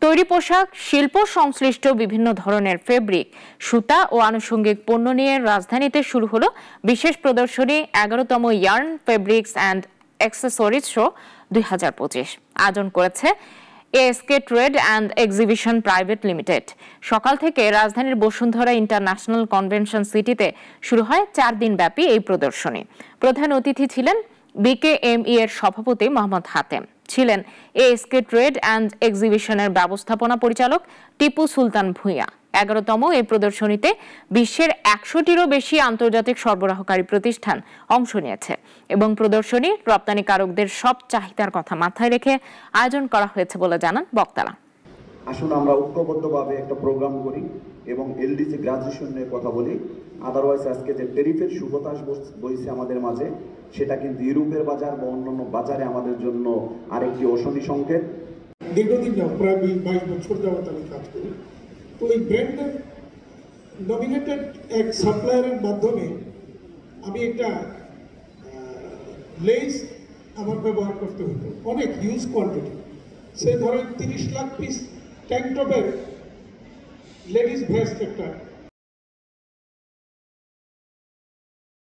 তৈরি পোশাক শিল্প সংশ্লিষ্ট বিভিন্ন ধরনের ফেব্রিক, সুতা ও আনুষঙ্গিক পণ্য নিয়ে রাজধানীতে শুরু হলো বিশেষ প্রদর্শনী 11তম yarn fabrics and accessories show 2025 আয়োজন করেছে ASK trade and exhibition private limited. সকাল থেকে রাজধানীর বসুন্ধরা ইন্টারন্যাশনাল কনভেনশন সিটিতে শুরু হয় 4 দিন ব্যাপী এই প্রদর্শনী। প্রধান অতিথি ছিলেন বিকেএমই এর সভাপতি মোহাম্মদ হাতেম, ছিলেন এএসকে ট্রেড অ্যান্ড এক্সিবিশনের ব্যবস্থাপনা পরিচালক টিপু সুলতান ভূঁইয়া। 11তম এই প্রদর্শনীতে বিশ্বের 100টিরও বেশি আন্তর্জাতিক সরবরাহকারী প্রতিষ্ঠান অংশ নিয়েছে এবং প্রদর্শনী রপ্তানিকারকদের সব চাহিদার কথা মাথায় রেখে আয়োজন করা হয়েছে বলে জানান বক্তারা। আসুন আমরা ঐক্যবদ্ধভাবে একটা প্রোগ্রাম করি এবং এলডিসি গ্রাজুয়েশন নিয়ে কথা বলি। আদারওয়াইজ আজকে যে টেরিফের সুবতাস বইছে আমাদের মাঝে, সেটা কিন্তু ইউরোপের বাজার বা অন্যান্য বাজারে আমাদের জন্য আরেকটি অশনি সংকেত। দীর্ঘদিন প্রায় 22 বছর যাবত আমি কাজ করি। তো এই ব্র্যান্ডের নমিনেটেড এক সাপ্লায়ারের মাধ্যমে আমি একটা লেস আমার ব্যবহার করতে হতো, অনেক হিউজ কোয়ান্টিটি। সে ধরেন 30 লাখ পিস ট্যাঙ্ক টপের লেডিস ভেস্ট একটা